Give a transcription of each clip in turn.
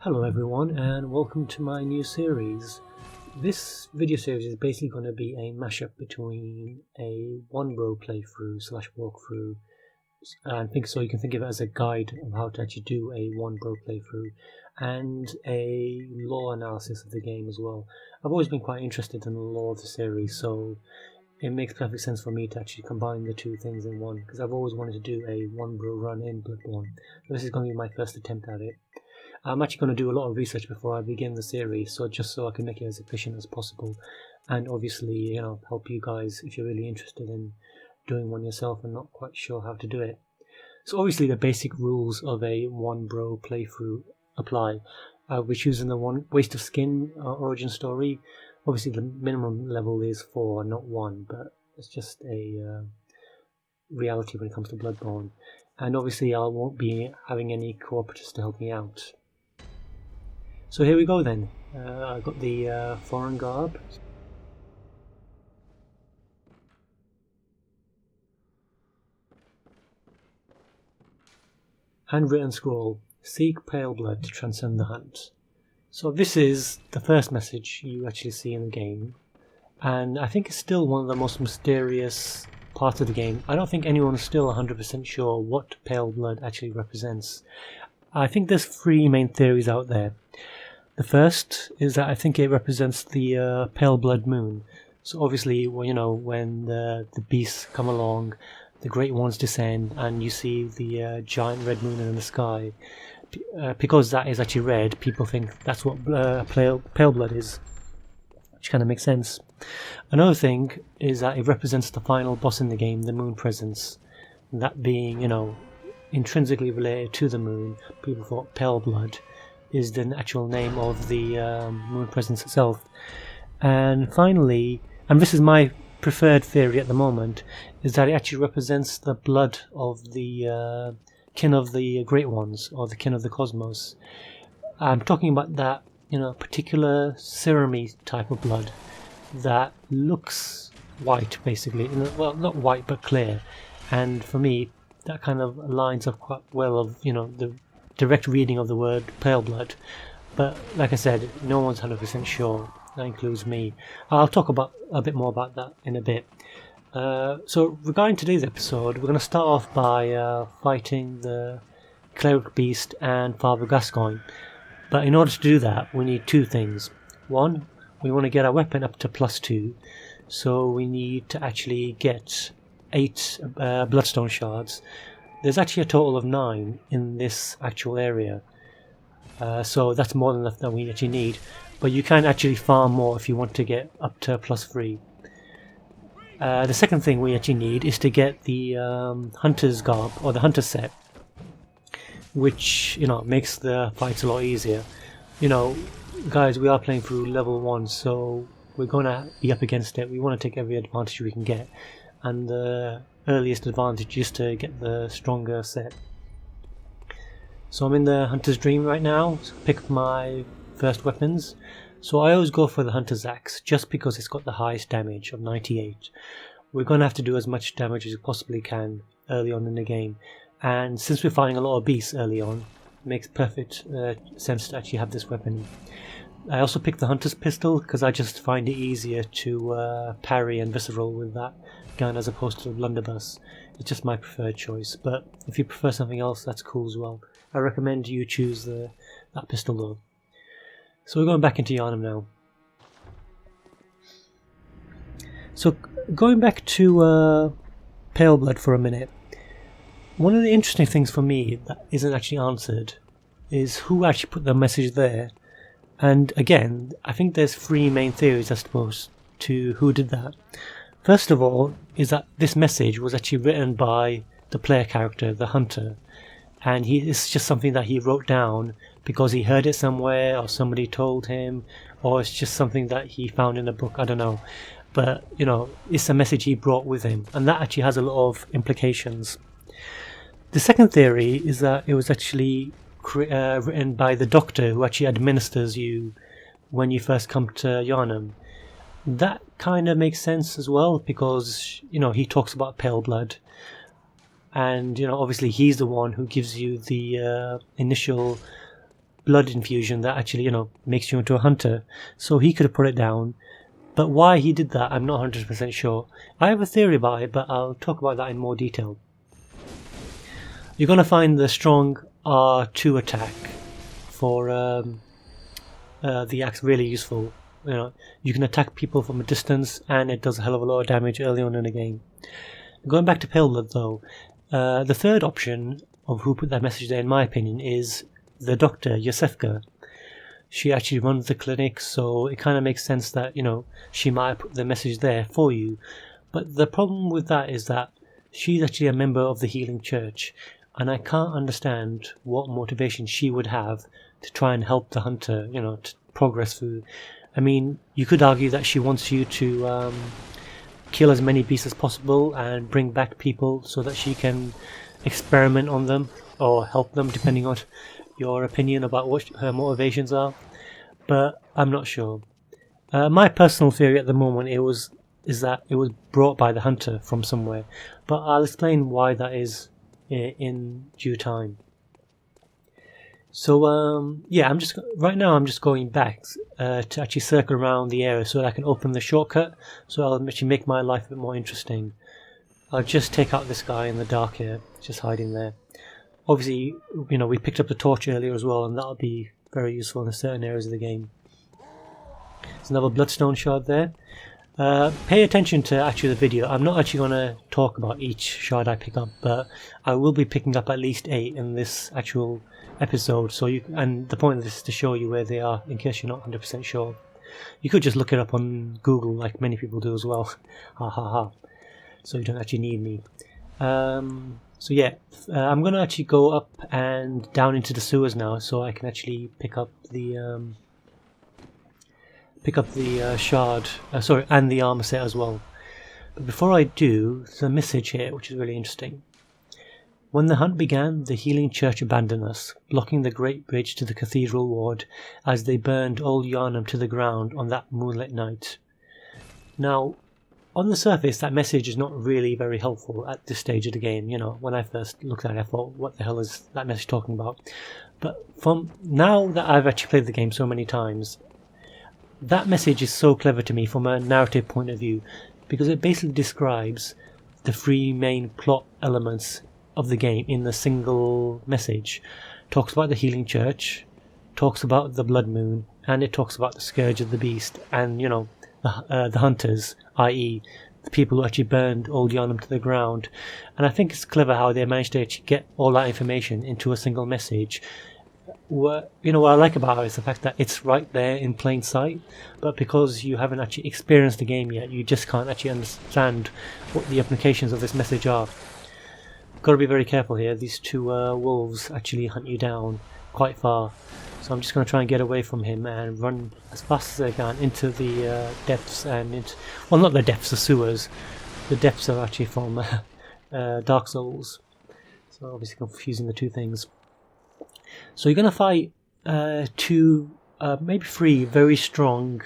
Hello everyone and welcome to my new series. This video series is basically going to be a mashup between a OneBro playthrough / walkthrough, and so you can think of it as a guide of how to actually do a OneBro playthrough, and a lore analysis of the game as well. I've always been quite interested in the lore of the series, so it makes perfect sense for me to actually combine the two things in one, because I've always wanted to do a OneBro run in Bloodborne. This is going to be my first attempt at it. I'm actually going to do a lot of research before I begin the series, so I can make it as efficient as possible, and obviously, help you guys if you're really interested in doing one yourself and not quite sure how to do it. So obviously the basic rules of a OneBro playthrough apply. We're choosing the Waste of Skin origin story. Obviously the minimum level is 4, not 1, but it's just a reality when it comes to Bloodborne. And obviously I won't be having any cooperatives to help me out. So here we go then. I've got the foreign garb. Handwritten scroll. Seek Paleblood to transcend the hunt. So this is the first message you actually see in the game. And I think it's still one of the most mysterious parts of the game. I don't think anyone's still 100% sure what Paleblood actually represents. I think there's 3 main theories out there. The first is that I think it represents the pale blood moon. So obviously, when the beasts come along, the great ones descend, and you see the giant red moon in the sky. Because that is actually red, people think that's what pale blood is, which kind of makes sense. Another thing is that it represents the final boss in the game, the moon presence. That being, intrinsically related to the moon, people thought pale blood is the actual name of the moon presence itself. And finally, and this is my preferred theory at the moment, is that it actually represents the blood of the kin of the great ones, or the kin of the cosmos. I'm talking about that particular serum-y type of blood that looks white, basically. Well, not white but clear, and for me that kind of lines up quite well of the direct reading of the word pale blood. But like I said, no one's 100% sure. That includes me. I'll talk about a bit more about that in a bit. So regarding today's episode, we're going to start off by fighting the cleric beast and Father Gascoigne. But in order to do that, we need 2 things. One, we want to get our weapon up to +2, so we need to actually get 8 bloodstone shards. There's actually a total of 9 in this actual area, so that's more than enough that we actually need, but you can actually farm more if you want to get up to +3. The second thing we actually need is to get the hunter's garb, or the hunter set, which makes the fights a lot easier. Guys, we are playing through level 1, so we're going to be up against it. We want to take every advantage we can get, and the earliest advantage is to get the stronger set. So I'm in the Hunter's Dream right now, so pick up my first weapons. So I always go for the Hunter's Axe, just because it's got the highest damage of 98. We're going to have to do as much damage as we possibly can early on in the game, and since we're fighting a lot of beasts early on, it makes perfect sense to actually have this weapon. I also picked the Hunter's Pistol because I just find it easier to parry and visceral with that gun as opposed to the blunderbuss. It's just my preferred choice, but if you prefer something else, that's cool as well. I recommend you choose that pistol though. So we're going back into Yharnam now. So going back to Paleblood for a minute, one of the interesting things for me that isn't actually answered is who actually put the message there. And again, I think there's 3 main theories as to who did that. First of all, is that this message was actually written by the player character, the hunter, and it's just something that he wrote down because he heard it somewhere, or somebody told him, or it's just something that he found in a book, I don't know. But, it's a message he brought with him, and that actually has a lot of implications. The second theory is that it was actually written by the doctor who actually administers you when you first come to Yharnam. That kind of makes sense as well, because he talks about pale blood, and obviously he's the one who gives you the initial blood infusion that actually, makes you into a hunter. So he could have put it down. But why he did that, I'm not 100% sure. I have a theory about it, but I'll talk about that in more detail. You're going to find the strong R2 attack for the axe really useful. You can attack people from a distance, and it does a hell of a lot of damage early on in the game. Going back to Paleblood though, the third option of who put that message there, in my opinion, is the doctor, Yosefka. She actually runs the clinic, so it kind of makes sense that, she might have put the message there for you. But the problem with that is that she's actually a member of the Healing Church, and I can't understand what motivation she would have to try and help the hunter, to progress through. I mean, you could argue that she wants you to kill as many beasts as possible and bring back people so that she can experiment on them or help them, depending on your opinion about what her motivations are, but I'm not sure. My personal theory at the moment is that it was brought by the hunter from somewhere, but I'll explain why that is in due time. So I'm just going back to actually circle around the area so that I can open the shortcut, so I'll actually make my life a bit more interesting. I'll just take out this guy in the dark here, just hiding there. Obviously, we picked up the torch earlier as well, and that'll be very useful in certain areas of the game. There's another bloodstone shard there. Pay attention to actually the video. I'm not actually going to talk about each shard I pick up, but I will be picking up at least 8 in this actual episode. And the point of this is to show you where they are, in case you're not 100% sure. You could just look it up on Google, like many people do as well. Ha ha ha. So you don't actually need me. I'm going to actually go up and down into the sewers now, so I can actually pick up the shard, and the armor set as well. But before I do, there's a message here which is really interesting. When the hunt began, the Healing Church abandoned us, blocking the great bridge to the cathedral ward as they burned old Yharnam to the ground on that moonlit night. Now, on the surface, that message is not really very helpful at this stage of the game. When I first looked at it, I thought, what the hell is that message talking about? But from now that I've actually played the game so many times, that message is so clever to me from a narrative point of view, because it basically describes the 3 main plot elements of the game in the single message. Talks about the Healing Church, talks about the Blood Moon, and it talks about the Scourge of the Beast, and the hunters, i.e. the people who actually burned old Yharnam to the ground. And I think it's clever how they managed to actually get all that information into a single message. What I like about it is the fact that it's right there in plain sight, but because you haven't actually experienced the game yet, you just can't actually understand what the implications of this message are. Got to be very careful here. These 2 wolves actually hunt you down quite far, so I'm just going to try and get away from him and run as fast as I can into the depths and not the depths, the sewers. The depths are actually from Dark Souls, so obviously confusing the 2 things. So you're going to fight 2, maybe 3 very strong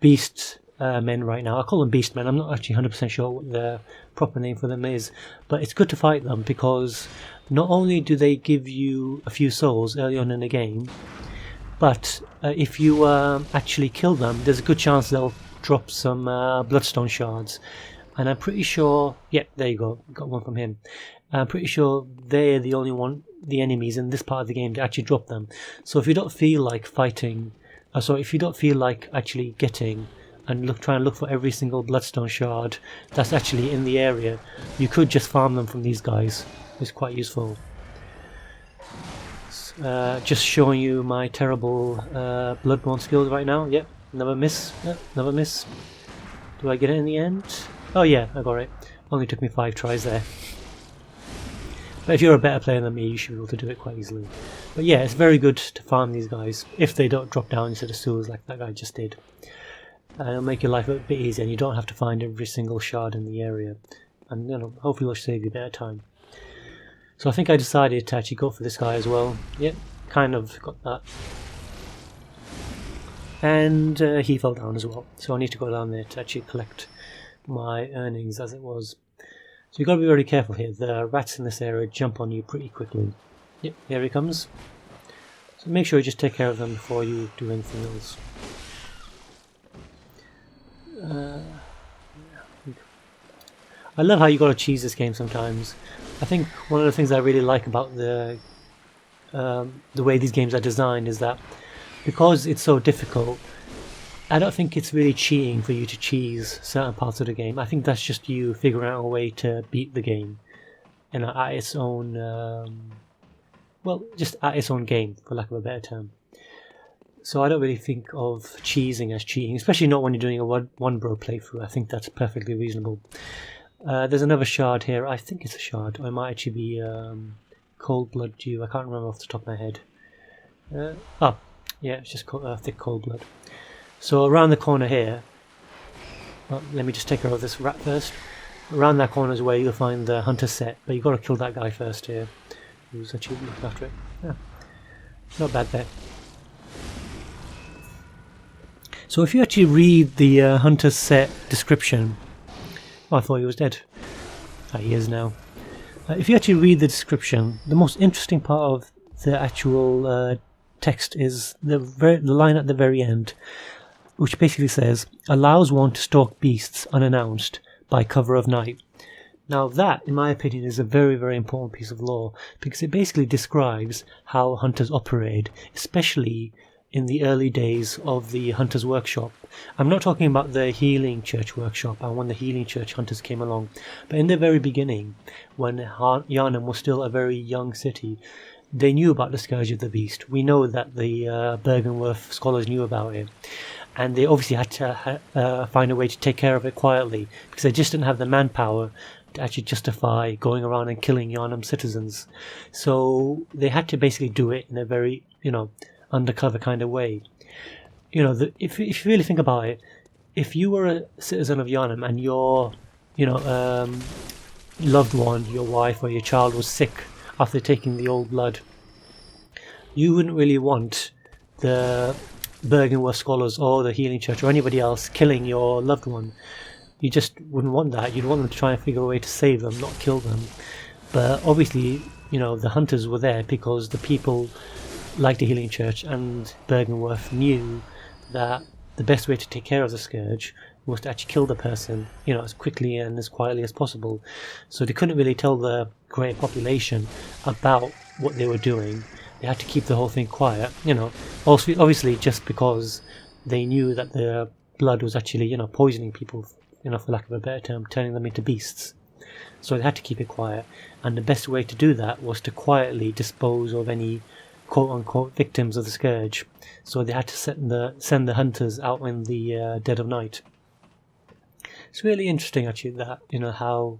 beast men right now. I call them beast men. I'm not actually 100% sure what the proper name for them is, but it's good to fight them because not only do they give you a few souls early on in the game, but if you actually kill them, there's a good chance they'll drop some bloodstone shards. And I'm pretty sure, there you go, got one from him. I'm pretty sure they're the enemies in this part of the game to actually drop them. So if you don't feel like fighting, if you don't feel like actually getting and try and look for every single bloodstone shard that's actually in the area, you could just farm them from these guys. It's quite useful. Just showing you my terrible Bloodborne skills right now. Yep, never miss. Never miss. Do I get it in the end? Oh yeah, I got it. Only took me 5 tries there. But if you're a better player than me, you should be able to do it quite easily. But yeah, it's very good to farm these guys if they don't drop down into the sewers like that guy just did. It'll make your life a bit easier, and you don't have to find every single shard in the area. And hopefully it'll save you a bit of time. So I think I decided to actually go for this guy as well. Yep, kind of got that. And he fell down as well. So I need to go down there to actually collect my earnings as it was. So you've got to be very careful here. The rats in this area jump on you pretty quickly. Yep, here he comes. So make sure you just take care of them before you do anything else. I love how you got to cheese this game sometimes. I think one of the things I really like about the way these games are designed is that because it's so difficult, I don't think it's really cheating for you to cheese certain parts of the game. I think that's just you figuring out a way to beat the game, at its own, just at its own game, for lack of a better term. So I don't really think of cheesing as cheating, especially not when you're doing a OneBro playthrough. I think that's perfectly reasonable. There's another shard here. I think it's a shard, or it might actually be cold blood dew. I can't remember off the top of my head. Yeah, it's just thick cold blood. So around the corner here, let me just take care of this rat first. Around that corner is where you'll find the hunter set, but you've got to kill that guy first here, who's actually looking after it. Yeah, not bad there. So if you actually read the hunter set description, I thought he was dead. He is now. If you actually read the description, the most interesting part of the actual text is the line at the very end, which basically says, allows one to stalk beasts unannounced by cover of night. Now that, in my opinion, is a very, very important piece of lore, because it basically describes how hunters operate, especially in the early days of the Hunter's Workshop. I'm not talking about the Healing Church Workshop and when the Healing Church hunters came along, but in the very beginning, when Yharnam was still a very young city, they knew about the Scourge of the Beast. We know that the Bergenworth scholars knew about it, and they obviously had to find a way to take care of it quietly, because they just didn't have the manpower to actually justify going around and killing Yharnam citizens. So they had to basically do it in a very, undercover kind of way. If you really think about it, if you were a citizen of Yharnam and your, loved one, your wife or your child was sick after taking the old blood, you wouldn't really want the Bergenworth scholars or the Healing Church or anybody else killing your loved one. You just wouldn't want that. You'd want them to try and figure a way to save them, not kill them. But obviously, the hunters were there because the people like the Healing Church and Bergenworth knew that the best way to take care of the Scourge was to actually kill the person, as quickly and as quietly as possible. So they couldn't really tell the greater population about what they were doing. They had to keep the whole thing quiet, also, obviously just because they knew that the blood was actually, poisoning people, for lack of a better term, turning them into beasts. So they had to keep it quiet, and the best way to do that was to quietly dispose of any quote-unquote victims of the Scourge. So they had to send the hunters out in the dead of night. It's really interesting, actually, that how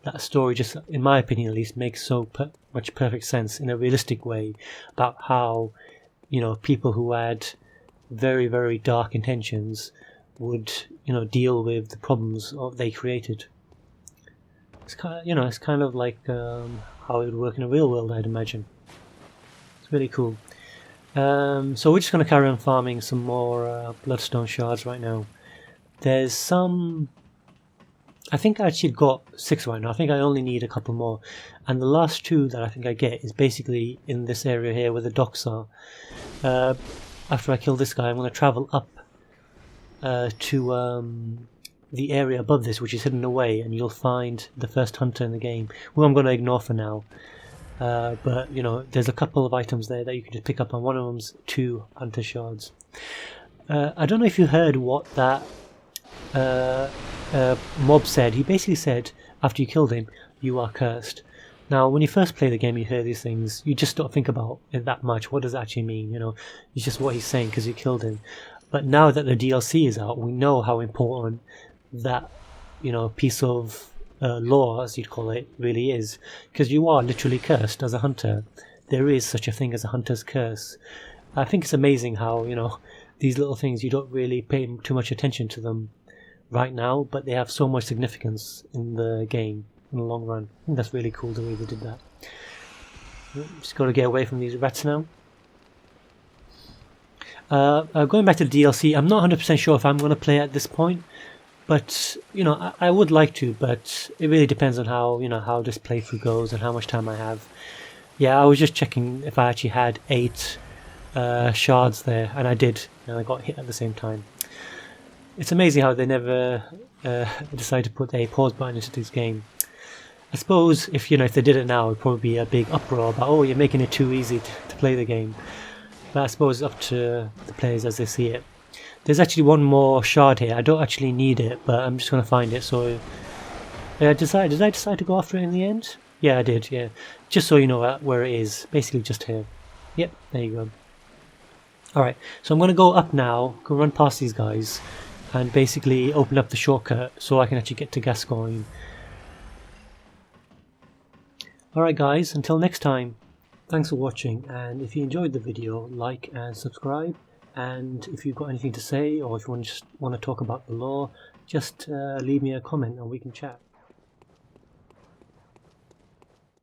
that story, just in my opinion at least, makes so much perfect sense in a realistic way about how people who had very, very dark intentions would deal with the problems they created. It's kind of like how it would work in a real world, I'd imagine. It's really cool. So we're just going to carry on farming some more bloodstone shards right now. There's some... I think I actually got 6 right now. I think I only need a couple more. And the last 2 that I think I get is basically in this area here where the docks are. After I kill this guy, I'm going to travel up to the area above this, which is hidden away, and you'll find the first hunter in the game, who I'm going to ignore for now. But there's a couple of items there that you can just pick up, and one of them's 2 hunter shards. I don't know if you heard what that mob said. He basically said, after you killed him, you are cursed. Now, when you first play the game, you hear these things, you just don't think about it that much. What does it actually mean? It's just what he's saying because you killed him. But now that the DLC is out, we know how important that piece of lore, as you'd call it, really is, because you are literally cursed as a hunter. There is such a thing as a hunter's curse. I think it's amazing how these little things, you don't really pay too much attention to them right now, but they have so much significance in the game in the long run. I think that's really cool the way they did that. Just got to get away from these rats now. Going back to the DLC, I'm not 100% sure if I'm going to play at this point. But, I would like to, but it really depends on how, how this playthrough goes and how much time I have. Yeah, I was just checking if I actually had 8 shards there, and I did, and I got hit at the same time. It's amazing how they never decide to put a pause button into this game. I suppose if they did it now, it'd probably be a big uproar about, oh, you're making it too easy to play the game. But I suppose it's up to the players as they see it. There's actually one more shard here. I don't actually need it, but I'm just going to find it. So, did I decide to go after it in the end? Yeah, I did. Yeah, just so you know where it is. Basically, just here. Yep, there you go. All right, so I'm going to go up now. Go run past these guys, and basically open up the shortcut so I can actually get to Gascoigne. Alright guys, until next time, thanks for watching, and if you enjoyed the video, like and subscribe, and if you've got anything to say or if you just want to talk about the lore, just leave me a comment and we can chat.